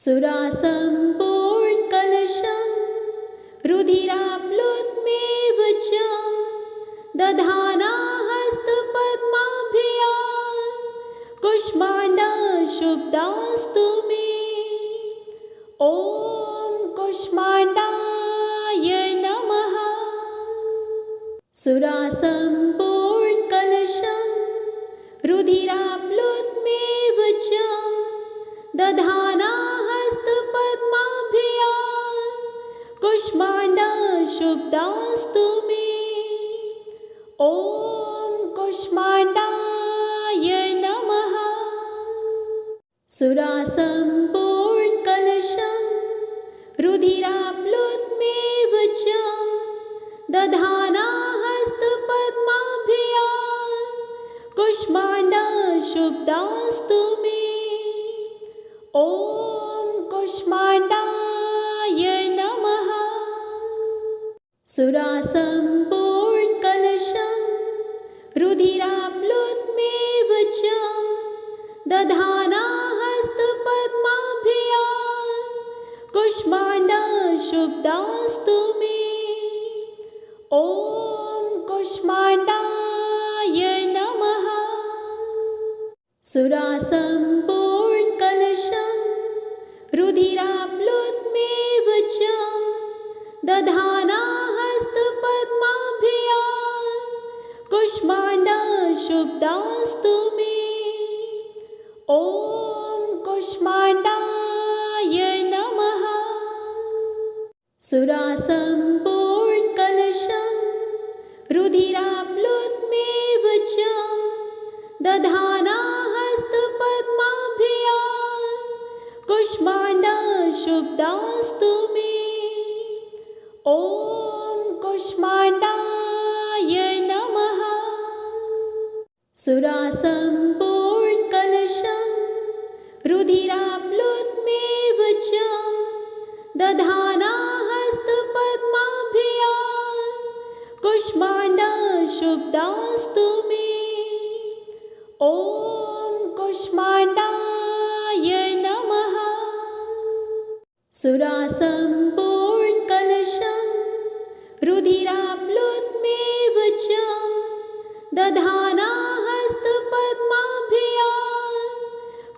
सुरासम्पूर्णकलशं रुधिराप्लुतमेव च दधाना हस्तपद्माभ्यां कुष्माण्डशुभदास्तु मे। ॐ कुष्माण्डाय नमः। सुरासम्पूर्णकलशं रुधिराप्लुतमेव च दधाना हस्तपद्माभ्यां कुष्माण्डशुभदास्तु मे। ॐ कुष्माण्डाय नमः। सुरासम्पूर्णकलशं रुधिराप्लुतमेव च दधाना हस्तपद्माभ्यां कुष्माण्डशुभदास्तु मे। ॐ कुष्माण्डाय नमः। सुरासम्पूर्णकलशं रुधिराप्लुतमेव च दधाना हस्तपद्माभ्यां कुष्माण्डशुभदास्तु मे। ॐ कुष्माण्डाय नमः। सुरासम्पूर्णकलशं रुधिराप्लुतमेव च दधाना हस्तपद्माभ्यां कुष्माण्डशुभदास्तु मे। ॐ कुष्माण्डाय नमः। सुरासम्पूर्णकलशं रुधिराप्लुतमेव च दधाना हस्तपद्माभ्यां कुष्माण्डशुभदास्तु मे। ॐ कुष्माण्डाय नमः। सुरासम्पूर्णकलशं रुधिराप्लुतमेव च दधाना हस्तपद्माभ्यां कुष्माण्डशुभदास्तु मे। ॐ कुष्माण्डाय नमः। सुरासम्पूर्णकलशं रुधिराप्लुतमेव च दधाना हस्तपद्माभ्यां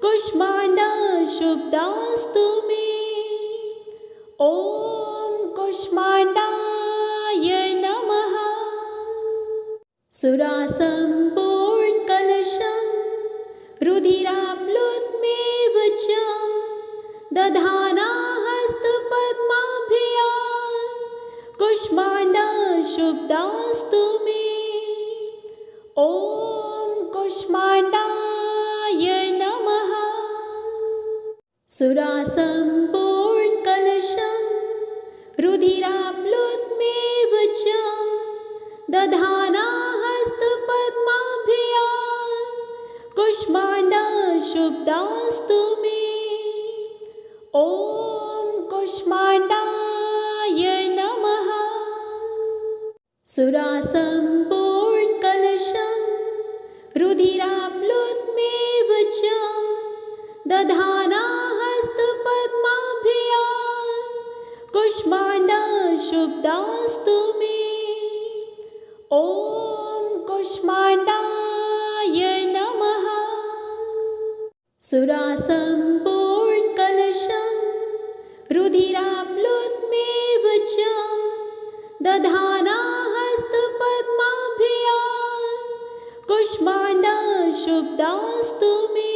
कुष्माण्डशुभदास्तु मे। ॐ कुष्माण्डाय नमः। सुरासम्पूर्णकलशं रुधिराप्लुतमेव च दधाना हस्तपद्माभ्यां कुष्माण्डशुभदास्तु मे। ॐ कुष्माण्डाय नमः। सुरासम्पूर्णकलशं रुधिराप्लुतमेव च दधाना हस्तपद्माभ्यां कुष्माण्डशुभदास्तु मे। ॐ कुष्माण्डाय नमः। सुरासम्पूर्णकलशं रुधिराप्लुतमेव च दधाना हस्तपद्माभ्यां कुष्माण्डशुभदास्तु मे। ॐ कुष्माण्डाय नमः। सुरासम्पूर्णकलशं रुधिराप्लुतमेव च दधाना हस्तपद्माभ्यां कुष्माण्डशुभदास्तु मे।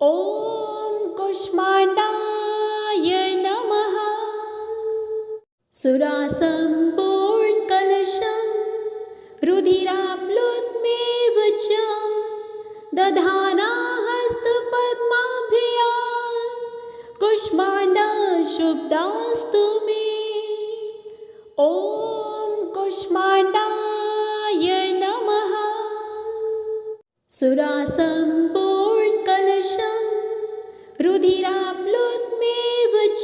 ॐ कुष्माण्डाय नमः। सुरासम्पूर्णकलशं रुधिराप्लुतमेव च दधाना हस्तपद्माभ्यां कुष्माण्डशुभदास्तु मे। ॐ कुष्माण्डाय नमः। सुरासम्पूर्णकलशं रुधिराप्लुतमेव च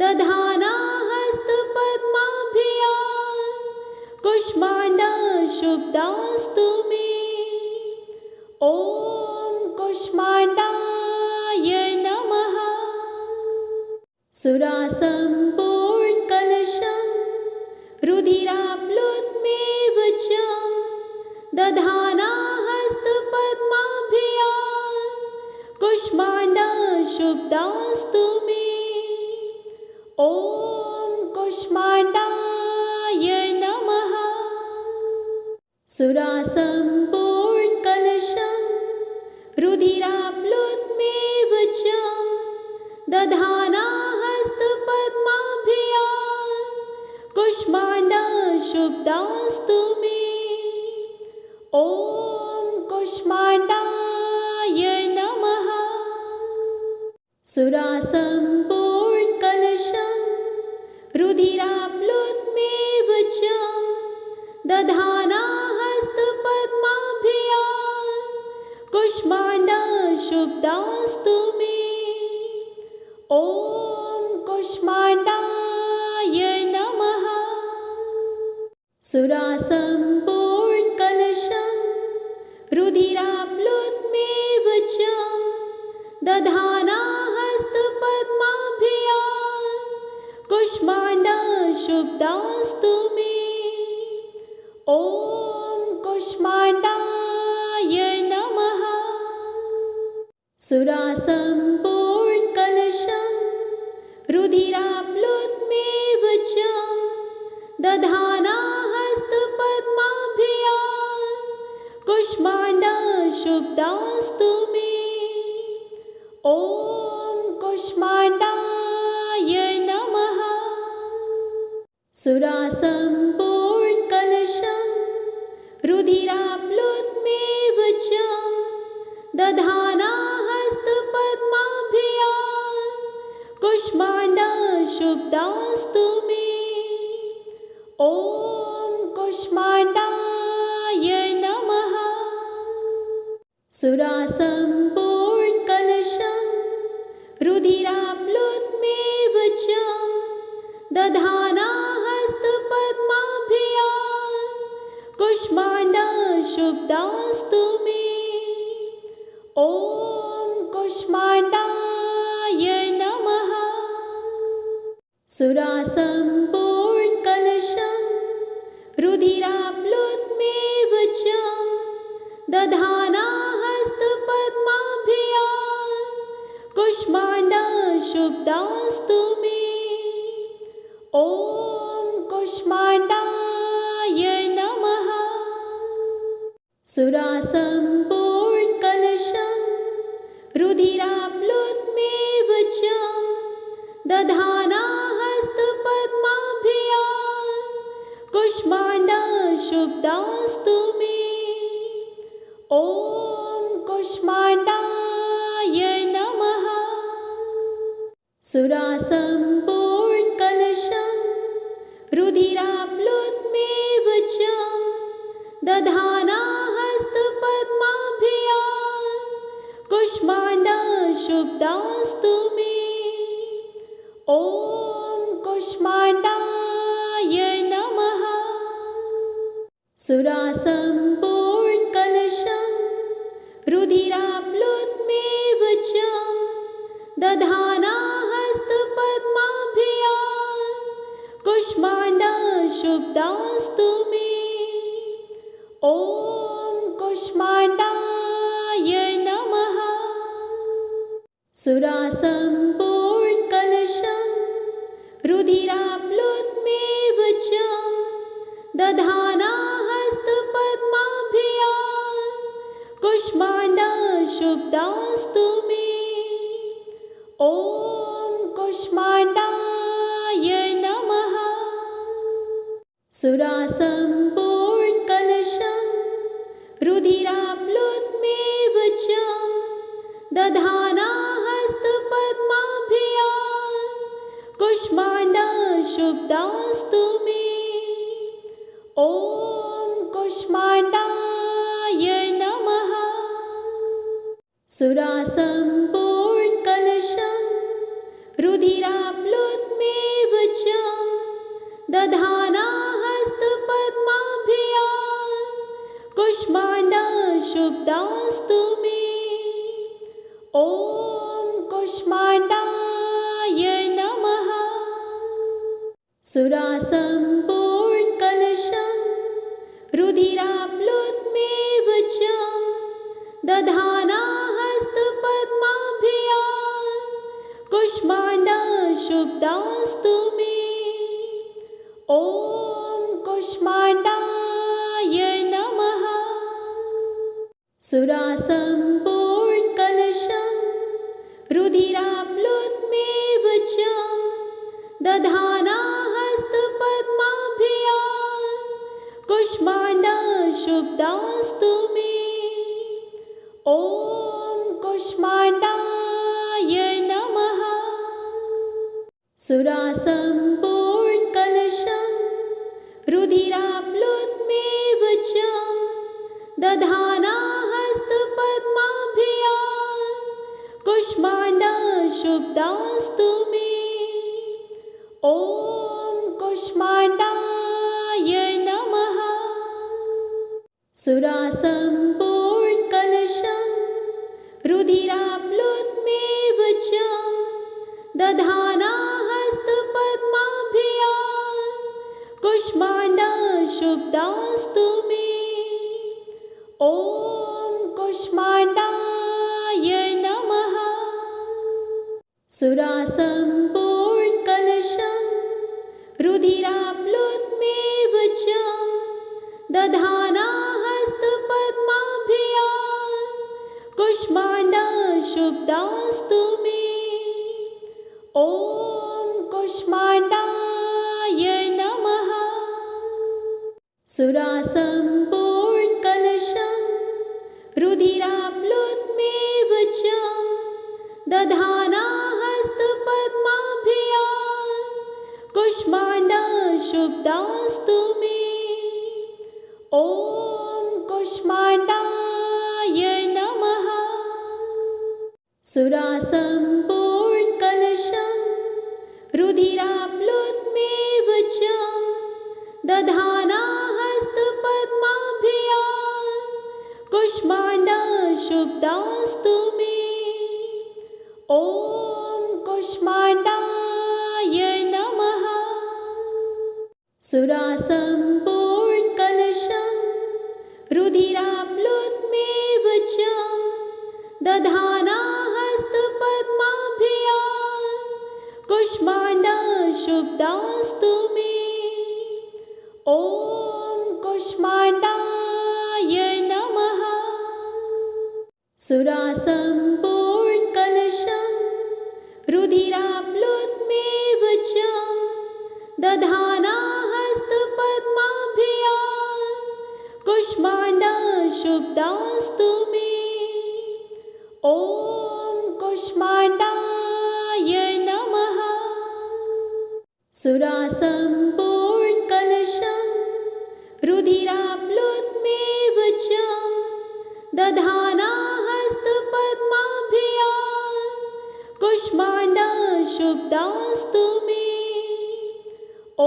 दधाना हस्तपद्माभ्यां कुष्माण्डशुभदास्तु मे। ॐ कुष्माण्डाय नमः। सुरासम्पूर्णकलशं रुधिराप्लुतमेव च दधाना हस्तपद्माभ्यां कुष्माण्डशुभदास्तु मे। ॐ कुष्माण्डाय नमः। सुरासम्पूर्णकलशं रुधिराप्लुतमेव च दधाना हस्तपद्माभ्यां कुष्माण्डशुभदास्तु मे। ॐ कुष्माण्डाय नमः। सुरासम्पूर्णकलशं रुधिराप्लुतमेव च दधाना हस्तपद्माभ्यां कुष्माण्डशुभदास्तु मे। ॐ कुष्माण्डाय नमः। सुरासम्पूर्णकलशं रुधिराप्लुतमेव च दधाना हस्तपद्माभ्यां कुष्माण्डशुभदास्तु मे। ॐ कुष्माण्डाय नमः। सुरासम्पूर्णकलशं रुधिराप्लुतमेव च दधाना हस्तपद्माभ्यां कुष्माण्डशुभदास्तु मे। ॐ कुष्माण्डाय नमः। सुरासम्पूर्णकलशं रुधिराप्लुतमेव च दधाना हस्तपद्माभ्यां कुष्माण्डशुभदास्तु मे। ॐ कुष्माण्डाय नमः। सुरासम्पूर्णकलशं रुधिराप्लुतमेव च दधाना हस्तपद्माभ्यां कुष्माण्डशुभदास्तु मे। ॐ कुष्माण्डाय नमः। सुरासम्पूर्णकलशं रुधिराप्लुतमेव च दधाना हस्तपद्माभ्यां कुष्माण्डशुभदास्तु मे। ॐ कुष्माण्डाय नमः। सुरासम्पूर्णकलशं रुधिराप्लुतमेव च दधाना हस्तपद्माभ्यां कुष्माण्डशुभदास्तु मे। ॐ कुष्माण्डाय नमः। सुरासम्पूर्णकलशं रुधिराप्लुतमेव च दधाना हस्तपद्माभ्यां कुष्माण्डशुभदास्तु मे। ॐ कुष्माण्डाय नमः। सुरासम्पूर्णकलशं रुधिराप्लुतमेव च दधाना हस्तपद्माभ्यां कुष्माण्डशुभदास्तु मे। ॐ कुष्माण्डाय नमः। सुरासम्पूर्णकलशं रुधिराप्लुतमेव च दधाना हस्तपद्माभ्यां कुष्माण्डशुभदास्तु मे। ॐ कुष्माण्डाय नमः। सुरासम्पूर्णकलशं रुधिराप्लुतमेव च दधाना हस्तपद्माभ्यां कुष्माण्डशुभदास्तु मे। ॐ कुष्माण्डाय नमः। सुरासम्पूर्णकलशं रुधिराप्लुतमेव च दधाना हस्तपद्माभ्यां कुष्माण्डशुभदास्तु मे। ॐ कुष्माण्डाय नमः। सुरासम्पूर्णकलशं रुधिराप्लुतमेव च दधाना हस्तपद्माभ्यां कुष्माण्डशुभदास्तु मे। ॐ कुष्माण्डाय नमः। सुरासम्पूर्णकलशं रुधिराप्लुतमेव च दधाना हस्तपद्माभ्यां कुष्माण्डशुभदास्तु मे। ॐ कुष्माण्डाय नमः। सुरासम्पूर्णकलशं रुधिराप्लुतमेव च दधाना हस्तपद्माभ्यां कुष्माण्डशुभदास्तु मे। ॐ कुष्माण्डाय नमः। सुरासम्पूर्णकलशं रुधिराप्लुतमेव च दधाना हस्तपद्माभ्यां कुष्माण्डशुभदास्तु मे। ॐ कुष्माण्डाय नमः। सुरासम्पूर्णकलशं रुधिराप्लुतमेव च दधाना हस्तपद्माभ्यां कुष्माण्डशुभदास्तु मे। ॐ कुष्माण्डाय नमः। सुरासम्पूर्णकलशं रुधिराप्लुतमेव च दधाना हस्तपद्माभ्यां कुष्माण्डशुभदास्तु मे। ॐ कुष्माण्डाय नमः। सुरासम्पूर्णकलशं रुधिराप्लुतमेव च दधाना हस्तपद्माभ्यां कुष्माण्डशुभदास्तु मे। ॐ कुष्माण्डाय नमः। सुरासम्पूर्णकलशं रुधिराप्लुतमेव च दधाना हस्तपद्माभ्यां कुष्माण्डशुभदास्तु मे। ॐ कुष्माण्डाय नमः। सुरासम्पूर्णकलशं रुधिराप्लुतमेव च दधाना हस्तपद्माभ्यां कुष्माण्डशुभदास्तु मे। ॐ कुष्माण्डाय नमः। सुरासम्पूर्णकलशं रुधिराप्लुतमेव च दधाना हस्तपद्माभ्यां कुष्माण्डशुभदास्तु मे। ॐ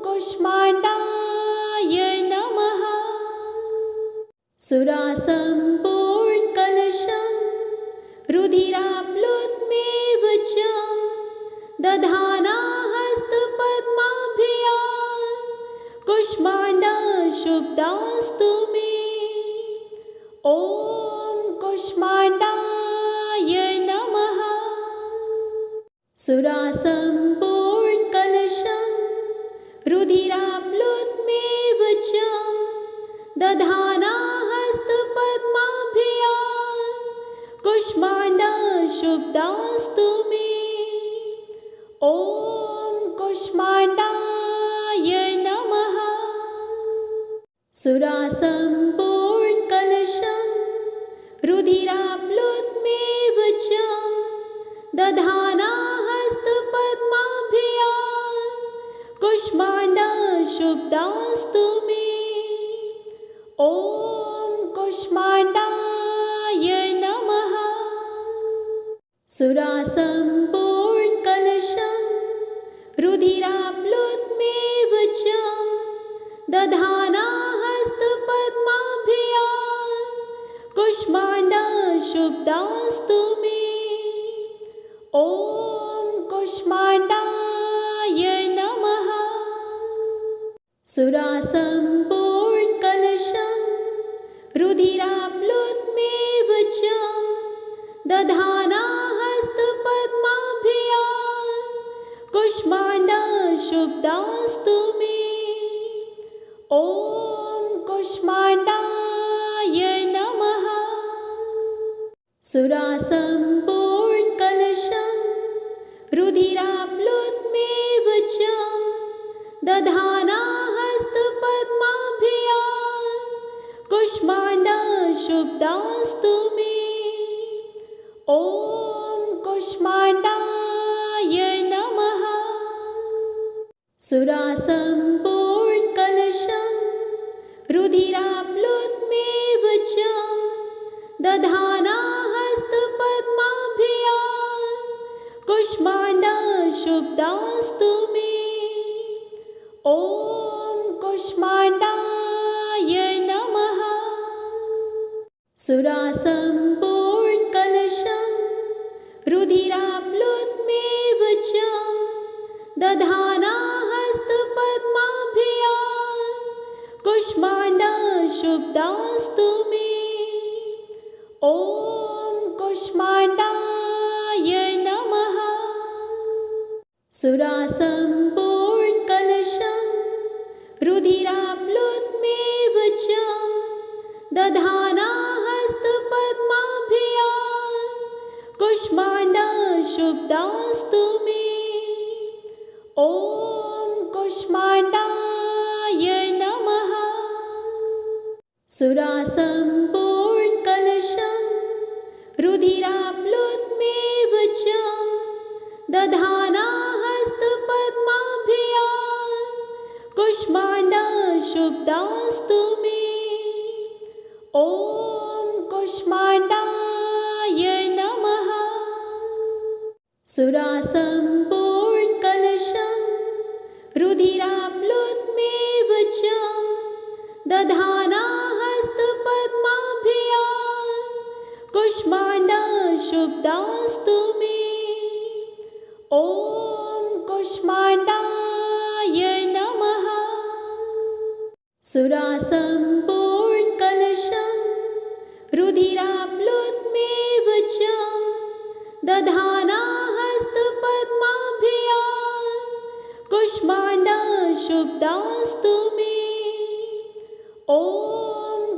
कुष्माण्डाय नमः। सुरासम्पूर्णकलशं रुधिराप्लुतमेव च दधाना हस्तपद्माभ्यां कुष्माण्डशुभदास्तु मे। ॐ कुष्माण्डाय नमः। सुरासम्पूर्णकलशं रुधिराप्लुतमेव च दधाना हस्तपद्माभ्यां कुष्माण्डशुभदास्तु मे। ॐ कुष्माण्डाय नमः। सुरासम्पूर्णकलशं रुधिराप्लुतमेव च दधाना हस्तपद्माभ्यां कुष्माण्डशुभदास्तु मे। ॐ कुष्माण्डाय नमः। सुरासम्पूर्णकलशं रुधिराप्लुतमेव च दधाना हस्तपद्माभ्यां कुष्माण्डशुभदास्तु मे। ॐ कुष्माण्डाय नमः। सुरासम्पूर्णकलशं रुधिराप्लुतमेव च दधाना हस्तपद्माभ्यां कुष्माण्डशुभदास्तु मे। ॐ कुष्माण्डाय नमः। सुरासम्पूर्णकलशं रुधिराप्लुतमेव च दधाना हस्तपद्माभ्यां कुष्माण्डशुभदास्तु मे। ॐ कुष्माण्डाय नमः। सुरासम्पूर्णकलशं रुधिराप्लुतमेव च दधाना हस्तपद्माभ्यां कुष्माण्डशुभदास्तु मे। ॐ कुष्माण्डाय नमः। सुरासम्पूर्णकलशं रुधिराप्लुतमेव च दधाना हस्तपद्माभ्यां कुष्माण्डशुभदास्तु मे। ॐ कुष्माण्डाय नमः। सुरासम्पूर्णकलशं रुधिराप्लुतमेव च दधाना हस्तपद्माभ्यां कुष्माण्डशुभदास्तु मे। ॐ कुष्माण्डाय नमः। सुरासम्पूर्णकलशं रुधिराप्लुतमेव च दधाना हस्तपद्माभ्यां कुष्माण्डशुभदास्तु मे। ॐ कुष्माण्डाय नमः। सुरासम्पूर्णकलशं रुधिराप्लुतमेव च दधाना हस्तपद्माभ्यां कुष्माण्डशुभदास्तु मे। ॐ कुष्माण्डाय नमः। सुरासम्पूर्णकलशं रुधिराप्लुतमेव च दधाना हस्तपद्माभ्यां कुष्माण्डशुभदास्तु मे। ॐ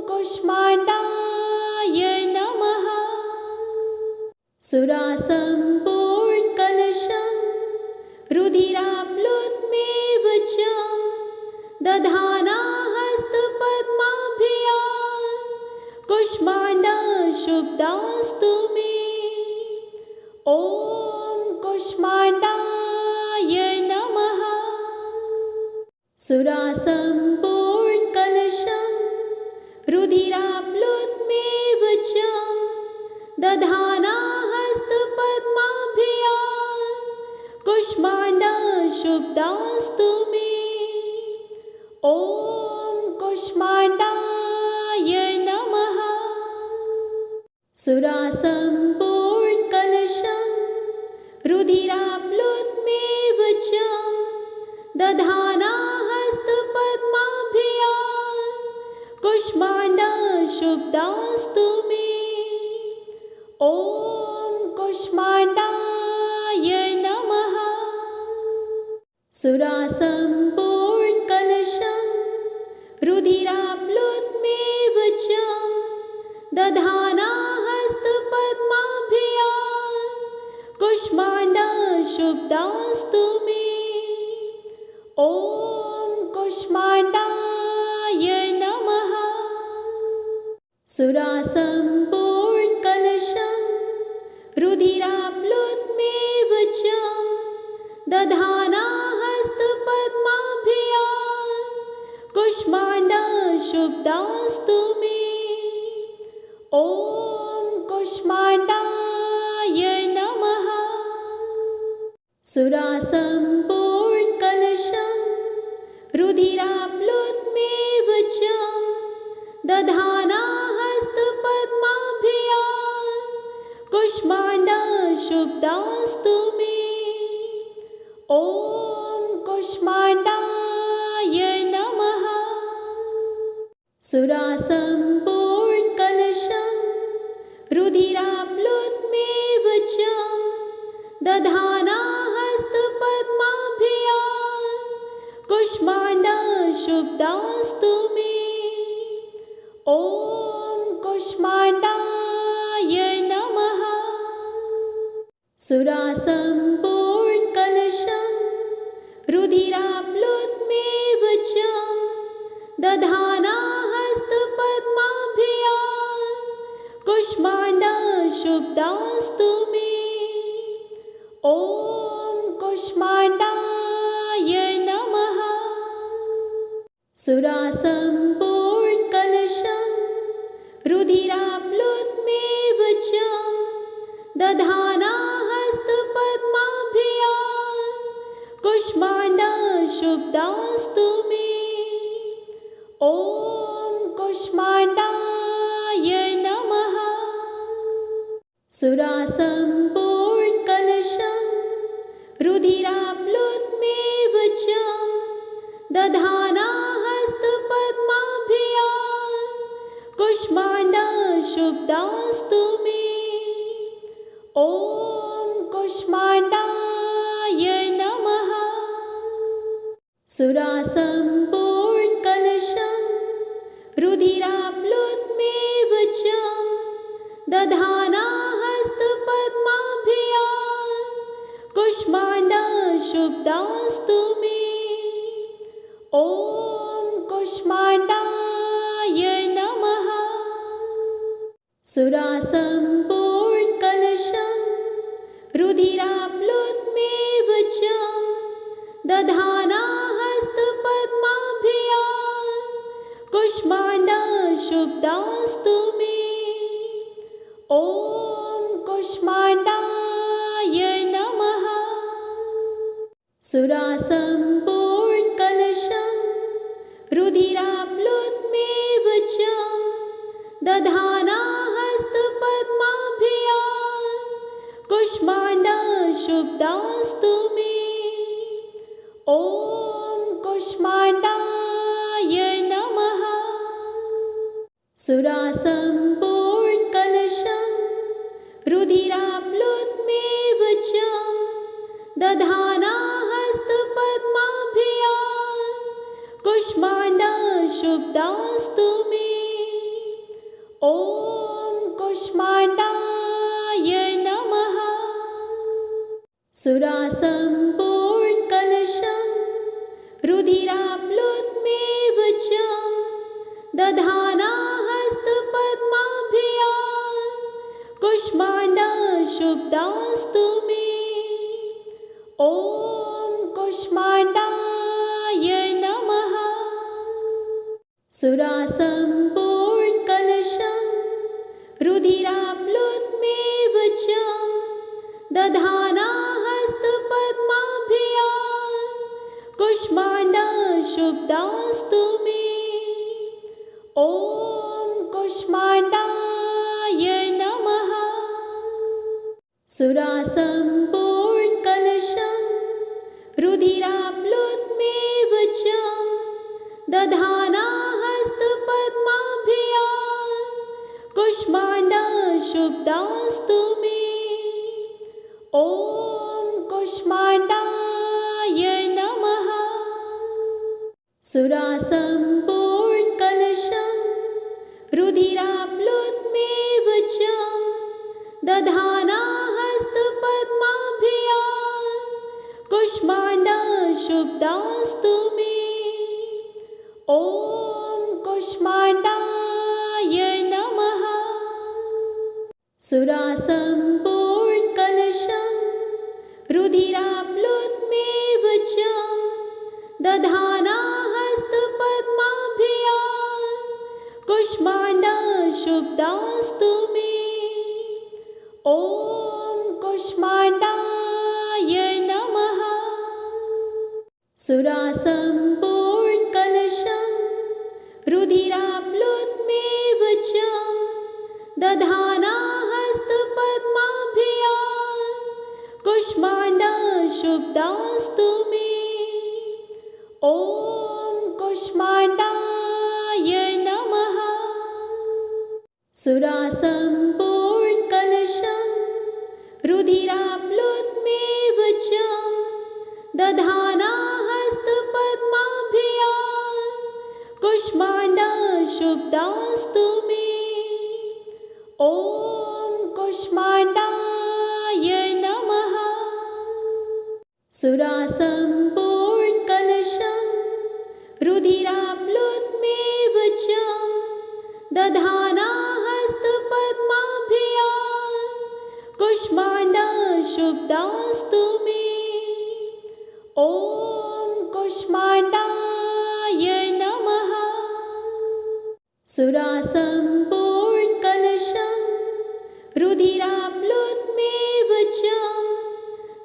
कुष्माण्डाय नमः। सुरासम्पूर्णकलशं रुधिराप्लुतमेव च दधाना हस्तपद्माभ्यां कुष्माण्डशुभदास्तु मे। ॐ कुष्माण्डाय नमः। सुरासम्पूर्णकलशं रुधिराप्लुतमेव च दधाना हस्तपद्माभ्यां कुष्माण्डशुभदास्तु मे। ॐ कुष्माण्डाय नमः। सुरासम्पूर्णकलशं रुधिराप्लुतमेव च दधाना हस्तपद्माभ्यां कुष्माण्डशुभदास्तु मे। ॐ कुष्माण्डाय नमः। सुरासम्पूर्णकलशं रुधिराप्लुतमेव च दधाना हस्तपद्माभ्यां कुष्माण्डशुभदास्तु मे। ॐ कुष्माण्डाय नमः। सुरासम्पूर्णकलशं रुधिराप्लुतमेव च दधाना हस्तपद्माभ्यां कुष्माण्डशुभदास्तु मे। ॐ कुष्माण्डाय नमः। सुरासम्पूर्णकलशं रुधिराप्लुतमेव च दधाना हस्तपद्माभ्यां कुष्माण्डशुभदास्तु मे। ॐ कुष्माण्डाय नमः। सुरासम्पूर्णकलशं रुधिराप्लुतमेव च दधाना हस्तपद्माभ्यां कुष्माण्डशुभदास्तु मे। ॐ कुष्माण्डाय नमः। सुरासम्पूर्णकलशं रुधिराप्लुतमेव च दधाना हस्तपद्माभ्यां कुष्माण्डशुभदास्तु मे। ॐ कुष्माण्डाय नमः। सुरासम्पूर्णकलशं रुधिराप्लुतमेव च दधाना हस्तपद्माभ्यां कुष्माण्डशुभदास्तु मे। ॐ कुष्माण्डाय नमः। सुरासम्पूर्णकलशं रुधिराप्लुतमेव च दधाना हस्तपद्माभ्यां कुष्माण्डशुभदास्तु मे। ॐ कुष्माण्डाय नमः। सुरासम्पूर्णकलशं रुधिराप्लुतमेव च दधाना हस्तपद्माभ्यां कुष्माण्डशुभदास्तु मे। ॐ कुष्माण्डाय नमः। सुरासम्पूर्णकलशं रुधिराप्लुतमेव च दधाना हस्तपद्माभ्यां कुष्माण्डशुभदास्तु मे। ॐ कुष्माण्डाय नमः। सुरासम्पूर्णकलशं रुधिराप्लुतमेव च दधाना हस्तपद्माभ्यां कुष्माण्डशुभदास्तु मे। ॐ कुष्माण्डाय नमः। सुरासम्पूर्णकलशं रुधिराप्लुतमेव च दधाना हस्तपद्माभ्यां कुष्माण्डशुभदास्तु मे। ॐ कुष्माण्डाय नमः। सुरासम्पूर्णकलशं रुधिराप्लुतमेव च दधाना हस्तपद्माभ्यां कुष्माण्डशुभदास्तु मे। ॐ कुष्माण्डाय नमः। सुरासम्पूर्णकलशं रुधिराप्लुतमेव च दधाना हस्तपद्माभ्यां कुष्माण्डशुभदास्तु मे। ॐ कुष्माण्डाय नमः। सुरासम्पूर्णकलशं रुधिराप्लुतमेव च दधाना हस्तपद्माभ्यां कुष्माण्डशुभदास्तु मे। ॐ कुष्माण्डाय नमः। सुरासम्पूर्णकलशं रुधिराप्लुतमेव च दधाना हस्तपद्माभ्यां कुष्माण्डशुभदास्तु मे। ॐ कुष्माण्डाय नमः। सुरासम्पूर्णकलशं रुधिराप्लुतमेव च दधाना हस्तपद्माभ्यां कुष्माण्डशुभदास्तु मे। ॐ कुष्माण्डाय नमः। सुरासम्पूर्णकलशं रुधिराप्लुतमेव च दधाना हस्तपद्माभ्यां कुष्माण्डशुभदास्तु मे। ॐ कुष्माण्डाय नमः। सुरासम्पूर्णकलशं रुधिराप्लुतमेव च दधाना हस्तपद्माभ्यां कुष्माण्डशुभदास्तु मे। ॐ कुष्माण्डाय नमः। सुरासम्पूर्णकलशं रुधिराप्लुतमेव च दधाना हस्तपद्माभ्यां कुष्माण्डशुभदास्तु मे। ॐ कुष्माण्डाय नमः। सुरासम्पूर्णकलशं रुधिराप्लुतमेव च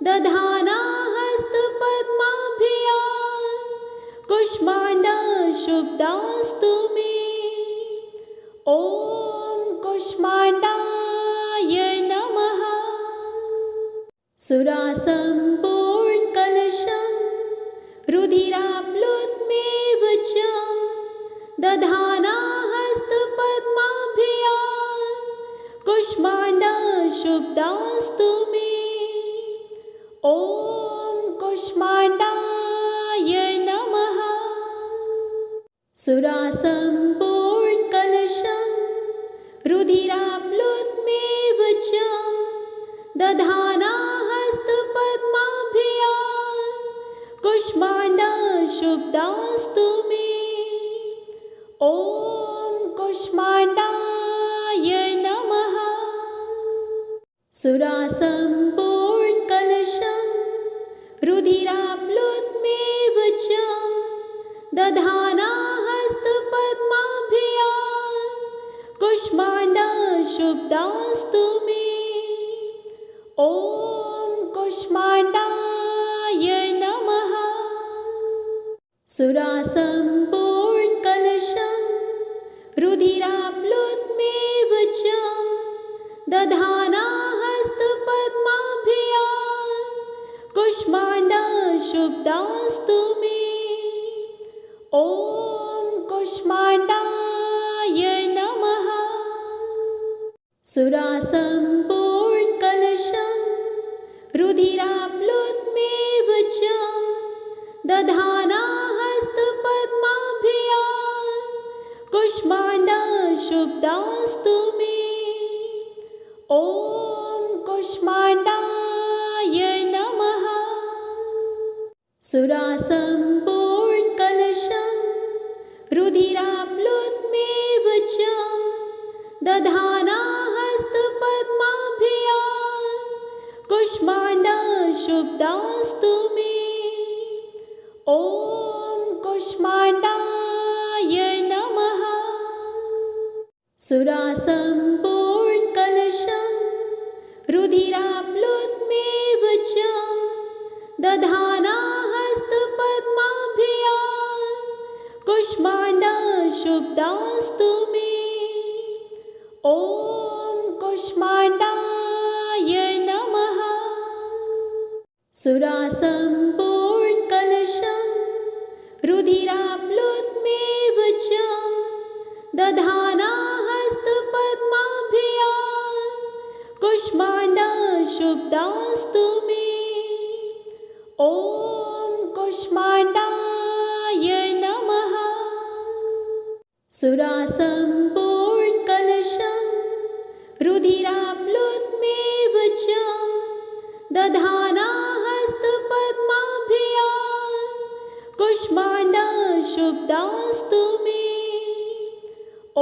दधाना हस्तपद्माभ्यां कुष्माण्डशुभदास्तु मे। ॐ कुष्माण्डाय नमः। सुरासम्पूर्णकलशं रुधिराप्लुतमेव च दधाना हस्तपद्माभ्यां कुष्माण्डशुभदास्तु मे। ॐ कुष्माण्डाय नमः। सुरासम्पूर्णकलशं रुधिराप्लुतमेव च दधाना हस्तपद्माभ्यां कुष्माण्डशुभदास्तु मे। ॐ कुष्माण्डाय नमः। सुरासम्पूर्णकलशं रुधिराप्लुतमेव च दधाना हस्तपद्माभ्यां कुष्माण्डशुभदास्तु मे। ॐ कुष्माण्डाय नमः। सुरासम्पूर्णकलशं रुधिराप्लुतमेव च दधाना हस्तपद्माभ्यां कुष्माण्डशुभदास्तु मे। ॐ कुष्माण्डाय नमः। सुरासम्पूर्णकलशं रुधिराप्लुतमेव च दधाना हस्तपद्माभ्यां कुष्माण्डशुभदास्तु मे। ॐ कुष्माण्डाय नमः। सुरासम्पूर्णकलशं रुधिराप्लुतमेव च दधाना हस्तपद्माभ्यां कुष्माण्डशुभदास्तु मे। ॐ कुष्माण्डाय नमः। सुरासम्पूर्णकलशं रुधिराप्लुतमेव च दधाना हस्तपद्माभ्यां कुष्माण्डशुभदास्तु मे। ॐ कुष्माण्डाय नमः। सुरासम्पूर्णकलशं रुधिराप्लुतमेव च दधाना हस्तपद्माभ्यां कुष्माण्डशुभदास्तु मे। ॐ कुष्माण्डाय नमः। सुरासम्पूर्णकलशं रुधिराप्लुतमेव च दधाना हस्तपद्माभ्यां कुष्माण्डशुभदास्तु मे। ॐ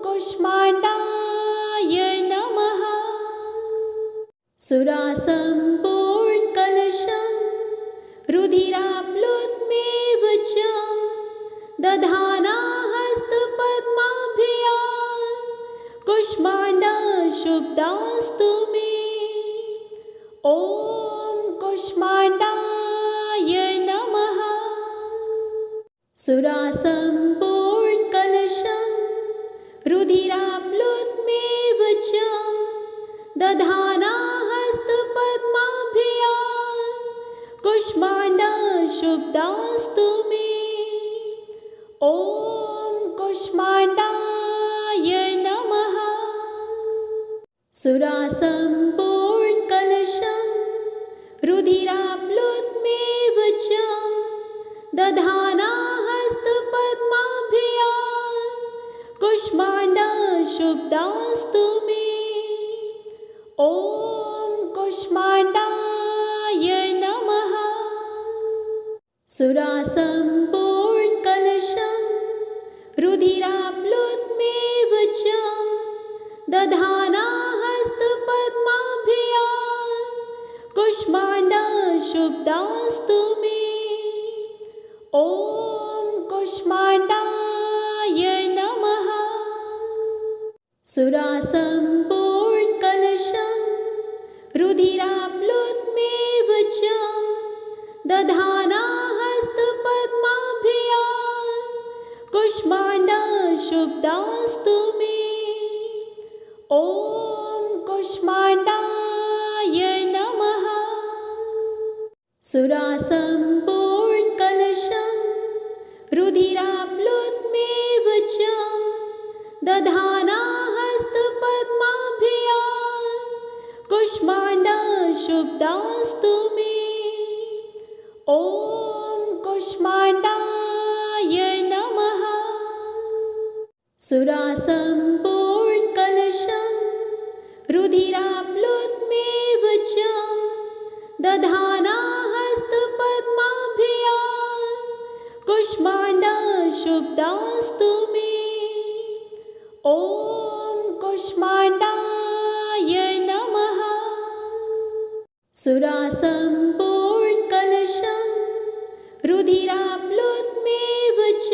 कुष्माण्डाय नमः। सुरासम्पूर्णकलशं रुधिराप्लुतमेव च दधाना हस्तपद्माभ्यां कुष्माण्डशुभदास्तु मे। ॐ कुष्माण्डाय नमः। सुरासम्पूर्णकलशं रुधिराप्लुतमेव च दधाना हस्तपद्माभ्यां कुष्माण्डशुभदास्तु मे। ॐ कुष्माण्डाय नमः। सुरासम्पूर्णकलशं रुधिराप्लुतमेव च दधाना हस्तपद्माभ्यां कुष्माण्डशुभदास्तु मे। ॐ कुष्माण्डाय नमः। सुरासम्पूर्णकलशं रुधिराप्लुतमेव च दधाना हस्तपद्माभ्यां कुष्माण्डशुभदास्तु मे। ॐ कुष्माण्डाय नमः। सुरासम्पूर्णकलशं रुधिराप्लुतमेव च दधाना हस्तपद्माभ्यां कुष्माण्डशुभदास्तु मे। ॐ कुष्माण्डाय नमः। सुरासम्पूर्णकलशं रुधिराप्लुतमेव च दधाना हस्तपद्माभ्यां कुष्माण्डशुभदास्तु मे। ॐ कुष्माण्डाय नमः। सुरासम्पूर्णकलशं रुधिराप्लुतमेव च दधाना हस्तपद्माभ्यां कुष्माण्डशुभदास्तु मे। ॐ कुष्माण्डाय नमः। सुरासम्पूर्णकलशं रुधिराप्लुतमेव च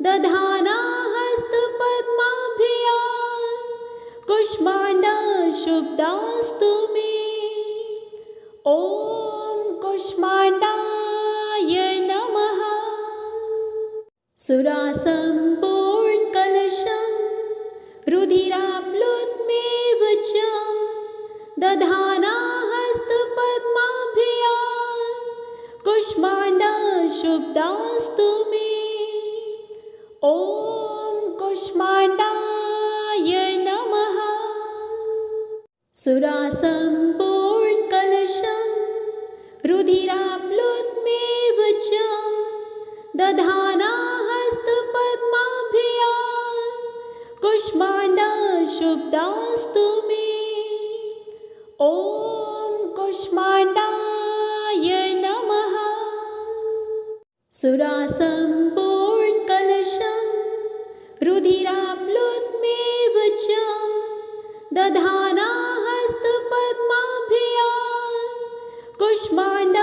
दधाना हस्तपद्माभ्यां कुष्माण्डशुभदास्तु मे। ॐ कुष्माण्डाय नमः। सुरासम्पूर्णकलशं रुधिराप्लुतमेव च दधाना हस्तपद्माभ्यां कुष्माण्डशुभदास्तु मे। ॐ कुष्माण्डाय नमः। सुरासम्पूर्णकलशं रुधिराप्लुतमेव च दधाना हस्तपद्माभ्यां कुष्माण्डशुभदास्तु मे। ॐ कुष्माण्डाय नमः। सुरासम्पूर्णकलशं रुधिराप्लुतमेव च दधाना हस्तपद्माभ्यां कुष्माण्डशुभदास्तु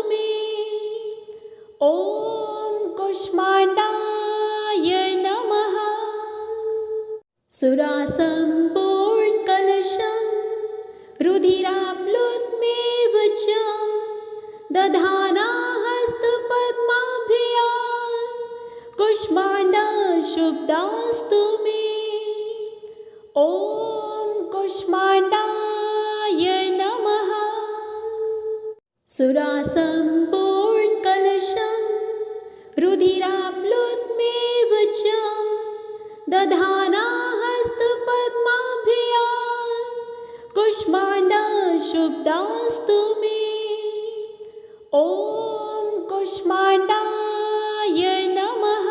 मे। ॐ कुष्माण्डाय नमः। सुरासम्पूर्णकलशं रुधिराप्लुतमेव च दधाना हस्तपद्माभ्यां कुष्माण्डशुभदास्तु मे। ॐ कुष्माण्डाय नमः। सुरासम्पूर्णकलशं रुधिराप्लुतमेव च दधाना हस्तपद्माभ्यां कुष्माण्डशुभदास्तु मे। ॐ कुष्माण्डाय नमः।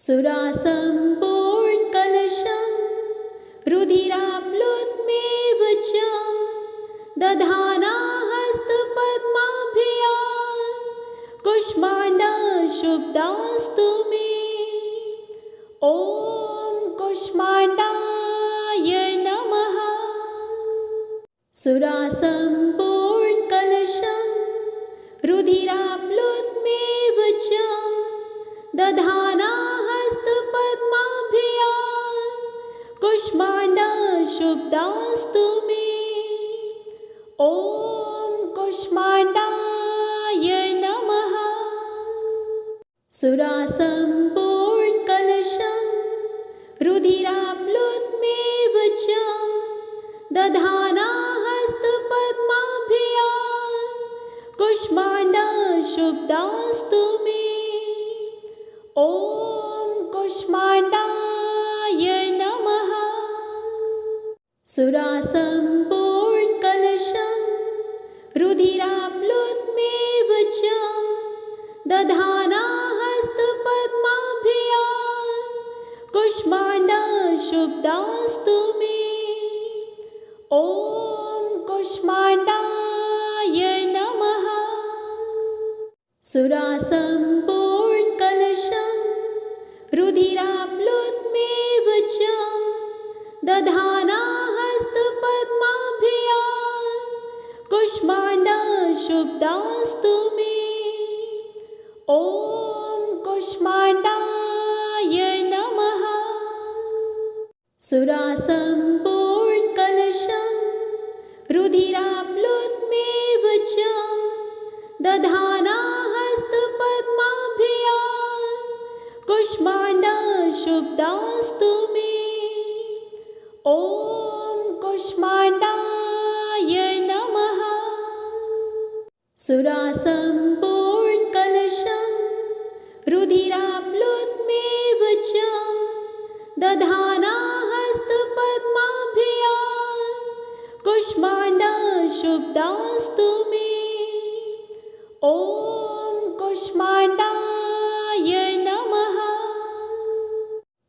सुरासम्पूर्णकलशं रुधिराप्लुतमेव च दधाना हस्तपद्माभ्यां कुष्माण्डशुभदास्तु मे। ॐ कुष्माण्डाय नमः। सुरासम्पूर्णकलशं रुधिराप्लुतमेव च दधाना हस्तपद्माभ्यां कुष्माण्डशुभदास्तु मे। ॐ कुष्माण्डाय नमः। सुरासम्पूर्णकलशं रुधिराप्लुतमेव च दधाना हस्तपद्माभ्यां कुष्माण्डशुभदास्तु मे। ॐ कुष्माण्डाय नमः। सुरासम्पूर्णकलशं रुधिराप्लुतमेव च दधाना हस्तपद्माभ्यां कुष्माण्डशुभदास्तु मे। ॐ कुष्माण्डाय नमः। सुरासम्पूर्णकलशं रुधिराप्लुतमेव च दधाना हस्तपद्माभ्यां कुष्माण्डशुभदास्तु मे। ॐ कुष्माण्डाय नमः। सुरासम्पूर्णकलशं रुधिराप्लुतमेव च दधाना हस्तपद्माभ्यां कुष्माण्डशुभदास्तु मे। ॐ कुष्माण्डाय नमः। सुरासम्पूर्णकलशं रुधिराप्लुतमेव च दधाना हस्तपद्माभ्यां कुष्माण्डशुभदास्तु मे। ॐ कुष्माण्डाय नमः।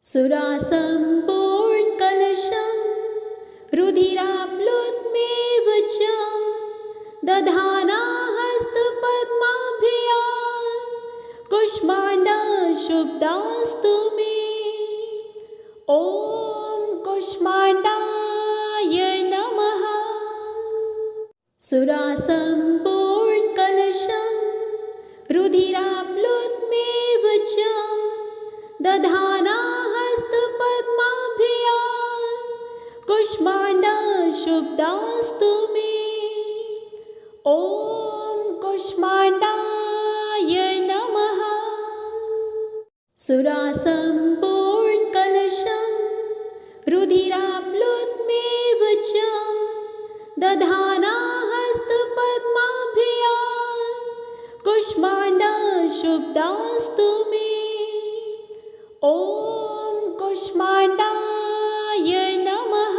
सुरासम्पूर्णकलशं रुधिराप्लुतमेव च दधाना हस्तपद्माभ्यां कुष्माण्डशुभदास्तु मे। ॐ कुष्माण्डाय नमः। सुरासम्पूर्णकलशं रुधिराप्लुतमेव च दधाना हस्तपद्माभ्यां कुष्माण्डशुभदास्तु मे। ॐ कुष्माण्डाय नमः। सुरासम्पूर्णकलशं रुधिराप्लुतमेव च दधाना हस्तपद्माभ्यां कुष्माण्डशुभदास्तु मे। ॐ कुष्माण्डाय नमः।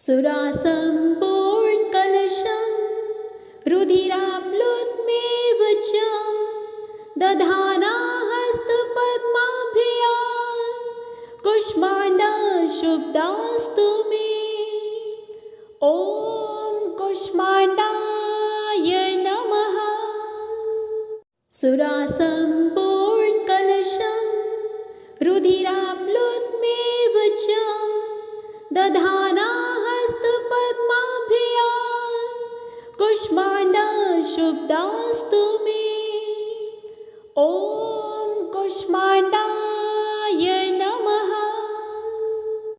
सुरासम्पूर्णकलशं रुधिराप्लुतमेव च दधाना हस्तपद्माभ्यां कुष्माण्डशुभदास्तु मे। ॐ कुष्माण्डाय नमः। सुरासम्पूर्णकलशं रुधिराप्लुतमेव च दधाना हस्तपद्माभ्यां कुष्माण्डशुभदास्तु मे। ॐ कुष्माण्डा